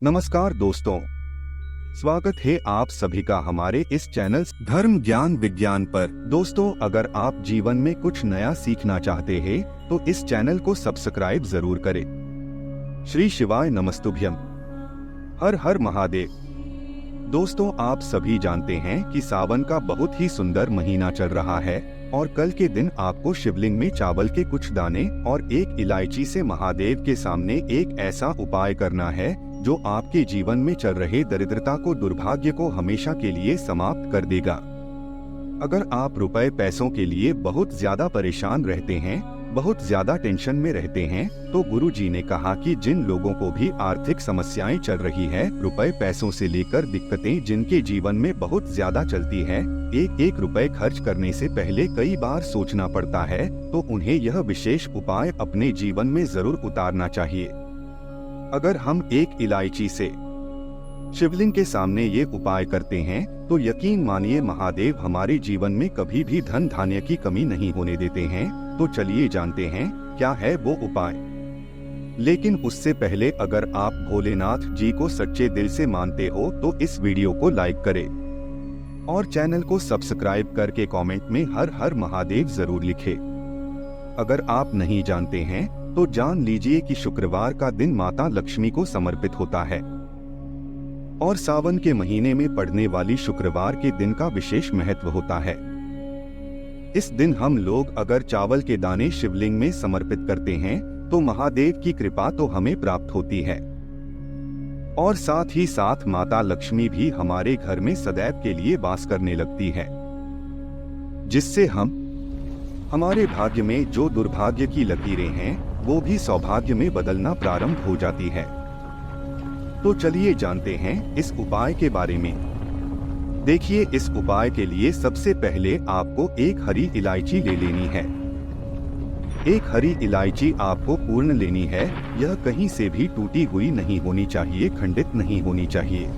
नमस्कार दोस्तों, स्वागत है आप सभी का हमारे इस चैनल धर्म ज्ञान विज्ञान पर। दोस्तों, अगर आप जीवन में कुछ नया सीखना चाहते हैं तो इस चैनल को सब्सक्राइब जरूर करें। श्री शिवाय नमस्तुभ्यम। हर हर महादेव। दोस्तों, आप सभी जानते हैं कि सावन का बहुत ही सुंदर महीना चल रहा है और कल के दिन आपको शिवलिंग में चावल के कुछ दाने और एक इलायची से महादेव के सामने एक ऐसा उपाय करना है जो आपके जीवन में चल रहे दरिद्रता को, दुर्भाग्य को हमेशा के लिए समाप्त कर देगा। अगर आप रुपए पैसों के लिए बहुत ज्यादा परेशान रहते हैं, बहुत ज्यादा टेंशन में रहते हैं, तो गुरु जी ने कहा कि जिन लोगों को भी आर्थिक समस्याएं चल रही है, रुपए पैसों से लेकर दिक्कतें जिनके जीवन में बहुत ज्यादा चलती है, एक एक रुपए खर्च करने से पहले कई बार सोचना पड़ता है, तो उन्हें यह विशेष उपाय अपने जीवन में जरूर उतारना चाहिए। अगर हम एक इलायची से शिवलिंग के सामने ये उपाय करते हैं तो यकीन मानिए महादेव हमारे जीवन में कभी भी धन धान्य की कमी नहीं होने देते हैं। तो चलिए जानते हैं क्या है वो उपाय। लेकिन उससे पहले अगर आप भोलेनाथ जी को सच्चे दिल से मानते हो तो इस वीडियो को लाइक करें और चैनल को सब्सक्राइब करके कमेंट में हर हर महादेव जरूर लिखें। अगर आप नहीं जानते हैं तो जान लीजिए कि शुक्रवार का दिन माता लक्ष्मी को समर्पित होता है और सावन के महीने में पड़ने वाली शुक्रवार के दिन का विशेष महत्व होता है। इस दिन हम लोग अगर चावल के दाने शिवलिंग में समर्पित करते हैं तो महादेव की कृपा तो हमें प्राप्त होती है और साथ ही साथ माता लक्ष्मी भी हमारे घर में सदैव के लिए वास करने लगती है, जिससे हमारे भाग्य में जो दुर्भाग्य की लकीरें हैं वो भी सौभाग्य में बदलना प्रारंभ हो जाती है। तो चलिए जानते हैं इस उपाय के बारे में। देखिए, इस उपाय के लिए सबसे पहले आपको एक हरी इलायची ले लेनी है। एक हरी इलायची आपको पूर्ण लेनी है। यह कहीं से भी टूटी हुई नहीं होनी चाहिए, खंडित नहीं होनी चाहिए।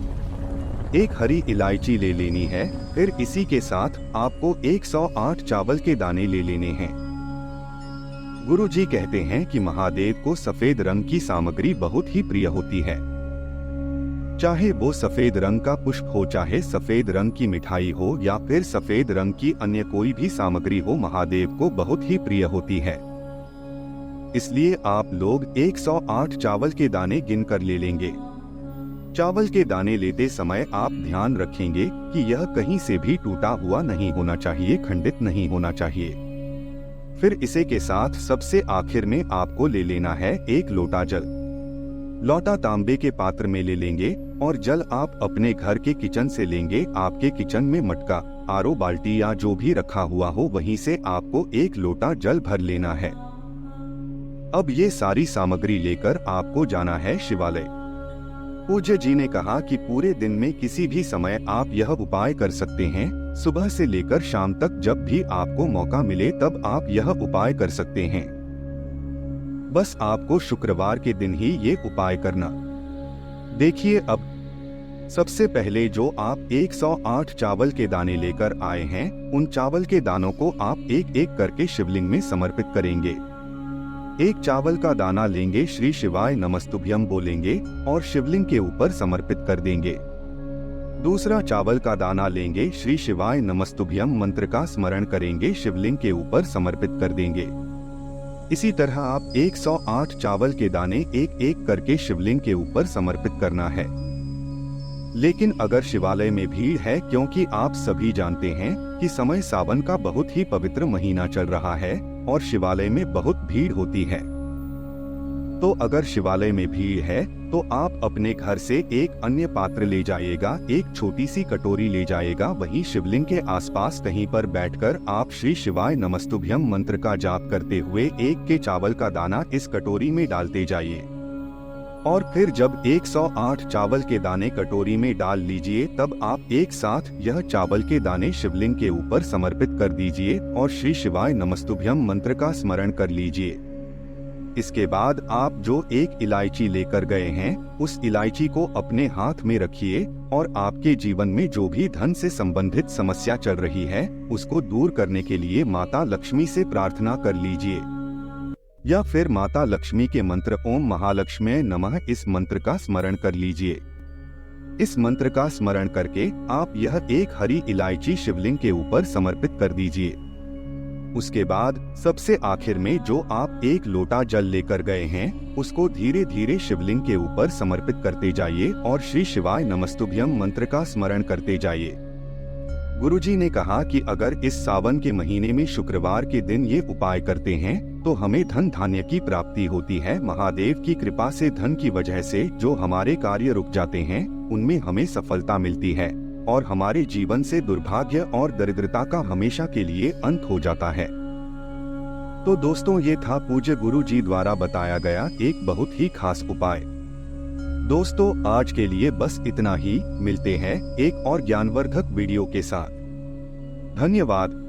एक हरी इलायची ले लेनी है। फिर इसी के साथ आपको 108 चावल के दाने ले लेने हैं। गुरु जी कहते हैं कि महादेव को सफेद रंग की सामग्री बहुत ही प्रिय होती है। चाहे वो सफेद रंग का पुष्प हो, चाहे सफेद रंग की मिठाई हो या फिर सफेद रंग की अन्य कोई भी सामग्री हो, महादेव को बहुत ही प्रिय होती है। इसलिए आप लोग 108 चावल के दाने गिन कर ले लेंगे। चावल के दाने लेते समय आप ध्यान रखेंगे कि यह कहीं से भी टूटा हुआ नहीं होना चाहिए, खंडित नहीं होना चाहिए। फिर इसे के साथ सबसे आखिर में आपको ले लेना है एक लोटा जल। लोटा तांबे के पात्र में ले लेंगे और जल आप अपने घर के किचन से लेंगे। आपके किचन में मटका, आरओ बाल्टी या जो भी रखा हुआ हो वहीं से आपको एक लोटा जल भर लेना है। अब ये सारी सामग्री लेकर आपको जाना है शिवालय। पूज्य जी ने कहा कि पूरे दिन में किसी भी समय आप यह उपाय कर सकते हैं। सुबह से लेकर शाम तक जब भी आपको मौका मिले तब आप यह उपाय कर सकते हैं। बस आपको शुक्रवार के दिन ही ये उपाय करना। देखिए, अब सबसे पहले जो आप 108 चावल के दाने लेकर आए हैं, उन चावल के दानों को आप एक एक करके शिवलिंग में समर्पित करेंगे। एक चावल का दाना लेंगे, श्री शिवाय नमस्तुभ्यम बोलेंगे और शिवलिंग के ऊपर समर्पित कर देंगे। दूसरा चावल का दाना लेंगे, श्री शिवाय नमस्तुभ्यम मंत्र का स्मरण करेंगे, शिवलिंग के ऊपर समर्पित कर देंगे। इसी तरह आप 108 चावल के दाने एक एक करके शिवलिंग के ऊपर समर्पित करना है। लेकिन अगर शिवालय में भीड़ है, क्योंकि आप सभी जानते हैं कि समय सावन का बहुत ही पवित्र महीना चल रहा है और शिवालय में बहुत भीड़ होती है, तो अगर शिवालय में भीड़ है तो आप अपने घर से एक अन्य पात्र ले जाइएगा, एक छोटी सी कटोरी ले जाइएगा। वहीं शिवलिंग के आसपास कहीं पर बैठकर आप श्री शिवाय नमस्तुभ्यम मंत्र का जाप करते हुए एक के चावल का दाना इस कटोरी में डालते जाइए और फिर जब 108 चावल के दाने कटोरी में डाल लीजिए तब आप एक साथ यह चावल के दाने शिवलिंग के ऊपर समर्पित कर दीजिए और श्री शिवाय नमस्तुभ्यम मंत्र का स्मरण कर लीजिए। इसके बाद आप जो एक इलायची लेकर गए हैं, उस इलायची को अपने हाथ में रखिए और आपके जीवन में जो भी धन से संबंधित समस्या चल रही है उसको दूर करने के लिए माता लक्ष्मी से प्रार्थना कर लीजिए। या फिर माता लक्ष्मी के मंत्र ओम महालक्ष्मी नमः इस मंत्र का स्मरण कर लीजिए। इस मंत्र का स्मरण करके आप यह एक हरी इलायची शिवलिंग के ऊपर समर्पित कर दीजिए। उसके बाद सबसे आखिर में जो आप एक लोटा जल लेकर गए हैं उसको धीरे धीरे शिवलिंग के ऊपर समर्पित करते जाइए और श्री शिवाय नमस्तुभ्यम मंत्र का स्मरण करते जाइए। गुरुजी ने कहा कि अगर इस सावन के महीने में शुक्रवार के दिन ये उपाय करते हैं तो हमें धन धान्य की प्राप्ति होती है। महादेव की कृपा से धन की वजह से जो हमारे कार्य रुक जाते हैं उनमें हमें सफलता मिलती है और हमारे जीवन से दुर्भाग्य और दरिद्रता का हमेशा के लिए अंत हो जाता है। तो दोस्तों, ये था पूज्य गुरु जी द्वारा बताया गया एक बहुत ही खास उपाय। दोस्तों, आज के लिए बस इतना ही। मिलते हैं एक और ज्ञानवर्धक वीडियो के साथ। धन्यवाद।